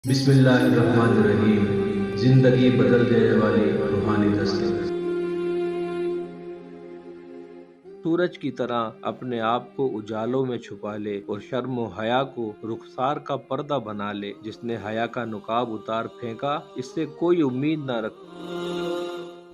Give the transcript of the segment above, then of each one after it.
بسم اللہ الرحمن الرحیم۔ زندگی بدل دینے والی روحانی دستک۔ سورج کی طرح اپنے آپ کو اجالوں میں چھپا لے اور شرم و حیا کو رخسار کا پردہ بنا لے۔ جس نے حیا کا نقاب اتار پھینکا، اس سے کوئی امید نہ رکھ۔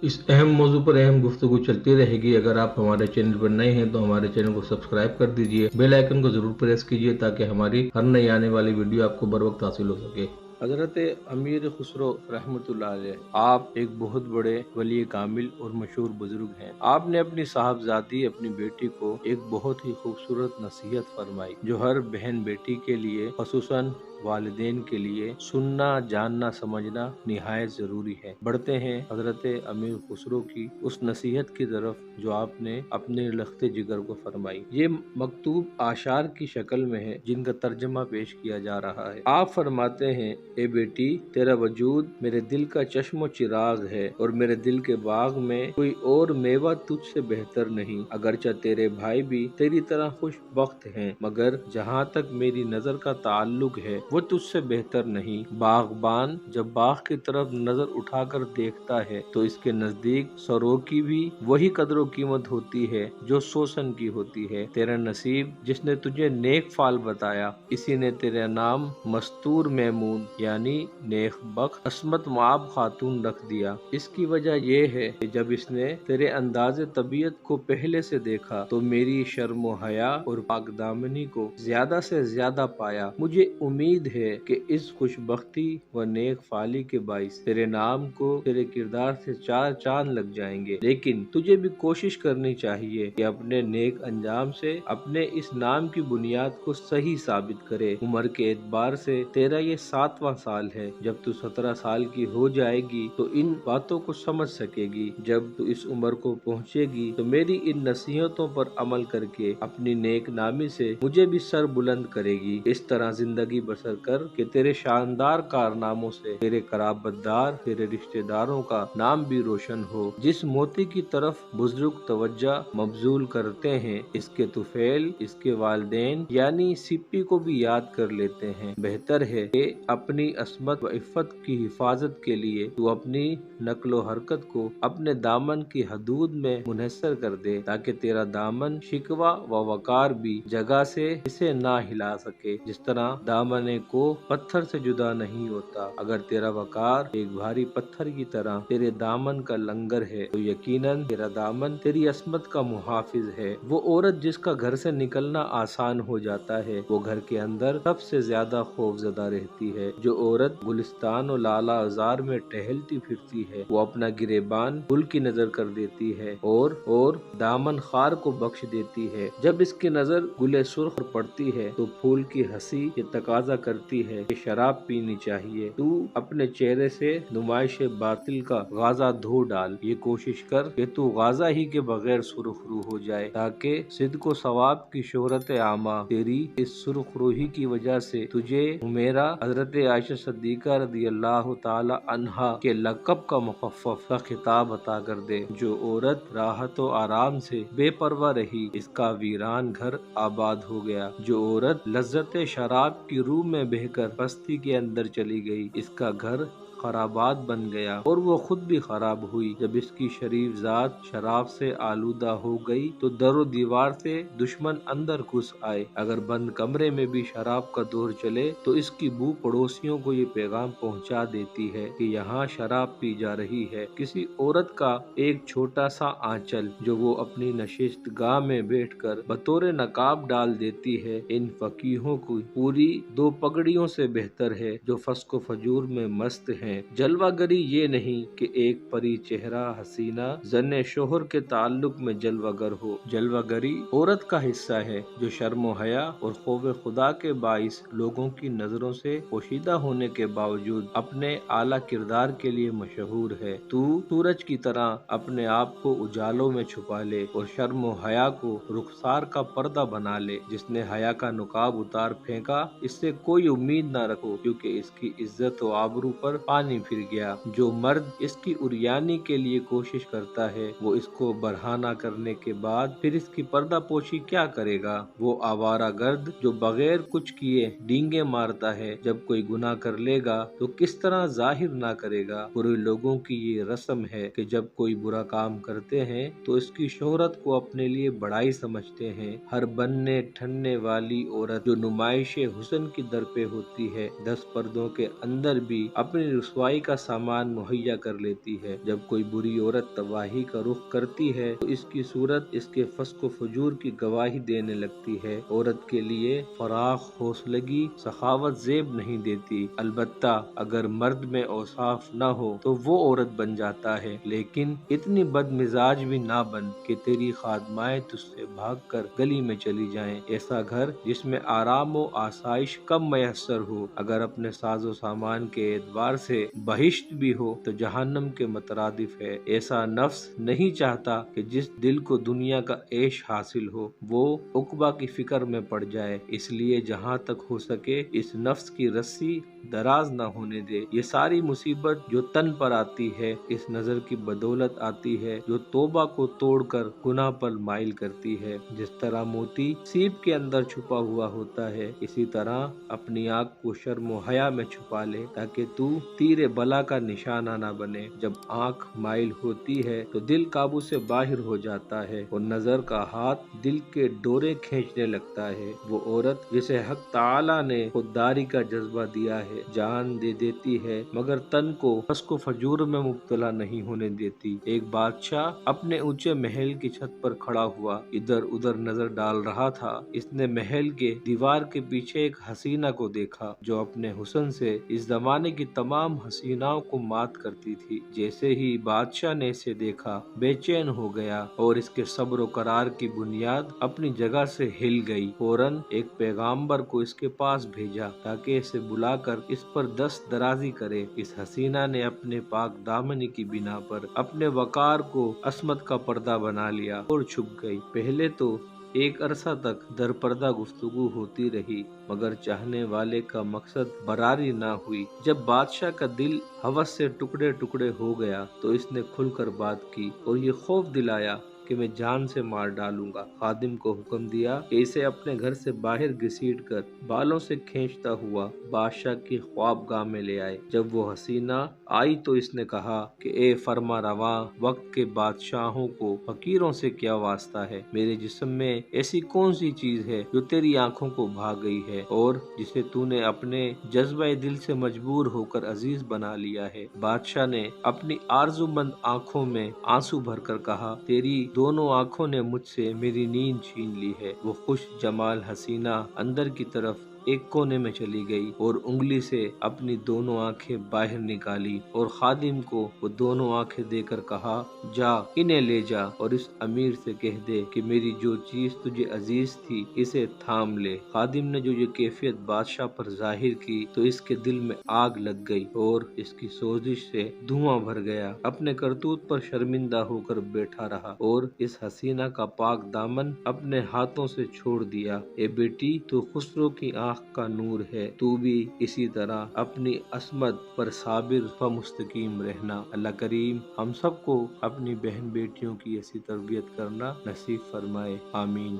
اس اہم موضوع پر اہم گفتگو چلتی رہے گی۔ اگر آپ ہمارے چینل پر نئے ہیں تو ہمارے چینل کو سبسکرائب کر دیجئے، بیل آئیکن کو ضرور پریس کیجئے تاکہ ہماری ہر نئی آنے والی ویڈیو آپ کو بر وقت حاصل ہو سکے۔ حضرت امیر خسرو رحمۃ اللہ علیہ، آپ ایک بہت بڑے ولی کامل اور مشہور بزرگ ہیں۔ آپ نے اپنی صاحبزادی اپنی بیٹی کو ایک بہت ہی خوبصورت نصیحت فرمائی، جو ہر بہن بیٹی کے لیے، خصوصاً والدین کے لیے سننا، جاننا، سمجھنا نہایت ضروری ہے۔ بڑھتے ہیں حضرت امیر خسرو کی اس نصیحت کی طرف جو آپ نے اپنے لخت جگر کو فرمائی۔ یہ مکتوب اشعار کی شکل میں ہے، جن کا ترجمہ پیش کیا جا رہا ہے۔ آپ فرماتے ہیں، اے بیٹی، تیرا وجود میرے دل کا چشم و چراغ ہے، اور میرے دل کے باغ میں کوئی اور میوہ تجھ سے بہتر نہیں۔ اگرچہ تیرے بھائی بھی تیری طرح خوش بخت ہیں، مگر جہاں تک میری نظر کا تعلق ہے وہ تجھ سے بہتر نہیں۔ باغبان جب باغ کی طرف نظر اٹھا کر دیکھتا ہے تو اس کے نزدیک سرو کی بھی وہی قدر و قیمت ہوتی ہے جو سوسن کی ہوتی ہے۔ تیرا نصیب جس نے تجھے نیک فال بتایا، اسی نے تیرا نام مستور میمون یعنی نیک بخت عصمت معاب خاتون رکھ دیا۔ اس کی وجہ یہ ہے کہ جب اس نے تیرے انداز طبیعت کو پہلے سے دیکھا تو میری شرم و حیا اور پاک دامنی کو زیادہ سے زیادہ پایا۔ مجھے امید ہے کہ اس خوش بختی و نیک فالی کے باعث تیرے نام کو تیرے کردار سے چار چاند لگ جائیں گے، لیکن تجھے بھی کوشش کرنی چاہیے کہ اپنے نیک انجام سے اپنے اس نام کی بنیاد کو صحیح ثابت کرے۔ عمر کے اعتبار سے تیرا یہ 7واں سال ہے۔ جب تو 17 سال کی ہو جائے گی تو ان باتوں کو سمجھ سکے گی۔ جب تو اس عمر کو پہنچے گی تو میری ان نصیحتوں پر عمل کر کے اپنی نیک نامی سے مجھے بھی سر بلند کرے گی۔ اس طرح زندگی بسر کر کہ تیرے شاندار کارناموں سے تیرے قرابت دار، تیرے رشتہ داروں کا نام بھی روشن ہو۔ جس موتی کی طرف بزرگ توجہ مبذول کرتے ہیں، اس کے طفیل، اس کے والدین یعنی سپی کو بھی یاد کر لیتے ہیں۔ بہتر ہے کہ اپنی عصمت و عفت کی حفاظت کے لیے تو اپنی نقل و حرکت کو اپنے دامن کی حدود میں منحصر کر دے، تاکہ تیرا دامن شکوہ و وقار بھی جگہ سے اسے نہ ہلا سکے۔ جس طرح دامن کو پتھر سے جدا نہیں ہوتا، اگر تیرا وقار ایک بھاری پتھر کی طرح تیرے دامن کا لنگر ہے تو یقیناً تیرا دامن تیری عصمت کا محافظ ہے۔ وہ عورت جس کا گھر سے نکلنا آسان ہو جاتا ہے، وہ گھر کے اندر سب سے زیادہ خوف زدہ رہتی ہے۔ جو عورت گلستان و لالا ازار میں ٹہلتی پھرتی ہے، وہ اپنا گریبان گل کی نظر کر دیتی ہے اور دامن خار کو بخش دیتی ہے۔ جب اس کی نظر گل سرخ پر پڑتی ہے تو پھول کی ہنسی یہ تقاضا کرتی ہے کہ شراب پینی چاہیے۔ تو اپنے چہرے سے نمائش باطل کا غازہ دھو ڈال۔ یہ کوشش کر کہ تو غازہ ہی کے بغیر سرخ رو ہو جائے، تاکہ صدق و ثواب کی شہرت عامہ تیری اس سرخ روحی کی وجہ سے تجھے حمیرہ حضرت عائشہ صدیقہ رضی اللہ تعالی عنہا کے لقب کا مخفف کا خطاب عطا کر دے۔ جو عورت راحت و آرام سے بے پرواہ رہی، اس کا ویران گھر آباد ہو گیا۔ جو عورت لذت شراب کی روح میں بہہ کر پستی کے اندر چلی گئی، اس کا گھر خرابات بن گیا اور وہ خود بھی خراب ہوئی۔ جب اس کی شریف ذات شراب سے آلودہ ہو گئی تو در و دیوار سے دشمن اندر گھس آئے۔ اگر بند کمرے میں بھی شراب کا دور چلے تو اس کی بو پڑوسیوں کو یہ پیغام پہنچا دیتی ہے کہ یہاں شراب پی جا رہی ہے۔ کسی عورت کا ایک چھوٹا سا آنچل جو وہ اپنی نشست گاہ میں بیٹھ کر بطور نقاب ڈال دیتی ہے، ان فقیہوں کو پوری 2 پگڑیوں سے بہتر ہے جو فسق و فجور میں مست ہیں۔ جلوہ گری یہ نہیں کہ ایک پری چہرہ حسینہ زن شوہر کے تعلق میں جلوہ گر ہو۔ جلوہ گری عورت کا حصہ ہے جو شرم و حیا اور خوف خدا کے باعث لوگوں کی نظروں سے پوشیدہ ہونے کے باوجود اپنے اعلیٰ کردار کے لیے مشہور ہے۔ تو سورج کی طرح اپنے آپ کو اجالوں میں چھپا لے اور شرم و حیا کو رخسار کا پردہ بنا لے۔ جس نے حیا کا نقاب اتار پھینکا، اس سے کوئی امید نہ رکھو، کیونکہ اس کی عزت و آبرو پر پانی پھر گیا۔ جو مرد اس کی عریانی کے لیے کوشش کرتا ہے وہ اس کو برہنہ کرنے کے بعد پھر اس کی پردہ پوشی کیا کرے گا؟ وہ آوارہ گرد جو بغیر کچھ کیے ڈینگے مارتا ہے جب کوئی گناہ کر لے گا تو کس طرح ظاہر نہ کرے گا؟ برے لوگوں کی یہ رسم ہے کہ جب کوئی برا کام کرتے ہیں تو اس کی شہرت کو اپنے لیے بڑائی سمجھتے ہیں۔ ہر بننے ٹھننے والی عورت جو نمائش حسن کی در پہ ہوتی ہے 10 پردوں کے اندر بھی اپنی رسوائی کا سامان مہیا کر لیتی ہے۔ جب کوئی بری عورت تباہی کا رخ کرتی ہے تو اس کی صورت اس کے فسق و فجور کی گواہی دینے لگتی ہے۔ عورت کے لیے فراخ حوصلگی سخاوت زیب نہیں دیتی، البتہ اگر مرد میں اوصاف نہ ہو تو وہ عورت بن جاتا ہے، لیکن اتنی بد مزاج بھی نہ بن کہ تیری خادمائیں تجھ سے بھاگ کر گلی میں چلی جائیں۔ ایسا گھر جس میں آرام و آسائش کم میسر ہو، اگر اپنے ساز و سامان کے اعتبار سے بہشت بھی ہو تو جہنم کے مترادف ہے۔ ایسا نفس نہیں چاہتا کہ جس دل کو دنیا کا عیش حاصل ہو وہ عقبہ کی فکر میں پڑ جائے، اس لیے جہاں تک ہو سکے اس نفس کی رسی دراز نہ ہونے دے۔ یہ ساری مصیبت جو تن پر آتی ہے اس نظر کی بدولت آتی ہے جو توبہ کو توڑ کر گناہ پر مائل کرتی ہے۔ جس طرح موتی سیپ کے اندر چھپا ہوا ہوتا ہے، اسی طرح اپنی آنکھ کو شرم و حیا میں چھپا لے تاکہ تو تیر بلا کا نشانہ نہ بنے۔ جب آنکھ مائل ہوتی ہے تو دل قابو سے باہر ہو جاتا ہے اور نظر کا ہاتھ دل کے ڈورے کھینچنے لگتا ہے۔ وہ عورت جسے حق تعالی نے خودداری کا جذبہ دیا ہے جان دے دیتی ہے مگر تن کو فسق و فجور میں مبتلا نہیں ہونے دیتی۔ ایک بادشاہ اپنے اونچے محل کی چھت پر کھڑا ہوا ادھر ادھر نظر ڈال رہا تھا۔ اس نے محل کے دیوار کے پیچھے ایک حسینہ کو دیکھا جو اپنے حسن سے اس زمانے کی تمام حسیناؤں کو مات کرتی تھی۔ جیسے ہی بادشاہ نے اسے دیکھا بے چین ہو گیا اور اس کے صبر و قرار کی بنیاد اپنی جگہ سے ہل گئی۔ فوراً ایک پیغامبر کو اس کے پاس بھیجا تاکہ اسے بلا کر اس پر دست درازی کرے۔ اس حسینہ نے اپنے پاک دامنی کی بنا پر اپنے وقار کو عصمت کا پردہ بنا لیا اور چھپ گئی۔ پہلے تو ایک عرصہ تک در پردہ گفتگو ہوتی رہی مگر چاہنے والے کا مقصد براری نہ ہوئی۔ جب بادشاہ کا دل ہوس سے ٹکڑے ٹکڑے ہو گیا تو اس نے کھل کر بات کی اور یہ خوف دلایا کہ میں جان سے مار ڈالوں گا۔ خادم کو حکم دیا کہ اسے اپنے گھر سے باہر گھسیٹ کر بالوں سے کھینچتا ہوا بادشاہ کی خوابگاہ میں لے آئے۔ جب وہ حسینہ آئی تو اس نے کہا کہ اے فرما رواں، وقت کے بادشاہوں کو فقیروں سے کیا واسطہ ہے؟ میرے جسم میں ایسی کون سی چیز ہے جو تیری آنکھوں کو بھا گئی ہے اور جسے تو نے اپنے جذبہ دل سے مجبور ہو کر عزیز بنا لیا ہے؟ بادشاہ نے اپنی آرزو مند آنکھوں میں آنسو بھر کر کہا تیری دونوں آنکھوں نے مجھ سے میری نیند چھین لی ہے۔ وہ خوش جمال حسینہ اندر کی طرف ایک کونے میں چلی گئی اور انگلی سے اپنی دونوں آنکھیں باہر نکالی اور خادم کو وہ دونوں آنکھیں دے کر کہا جا انہیں لے جا اور اس امیر سے کہہ دے کہ میری جو چیز تجھے عزیز تھی اسے تھام لے۔ خادم نے جو یہ کیفیت بادشاہ پر ظاہر کی تو اس کے دل میں آگ لگ گئی اور اس کی سوزش سے دھواں بھر گیا۔ اپنے کرتوت پر شرمندہ ہو کر بیٹھا رہا اور اس حسینہ کا پاک دامن اپنے ہاتھوں سے چھوڑ دیا۔ اے بیٹی، تو خسرو کی آنکھ کا نور ہے، تو بھی اسی طرح اپنی عصمت پر صابر و مستقیم رہنا۔ اللہ کریم ہم سب کو اپنی بہن بیٹیوں کی ایسی تربیت کرنا نصیب فرمائے، آمین۔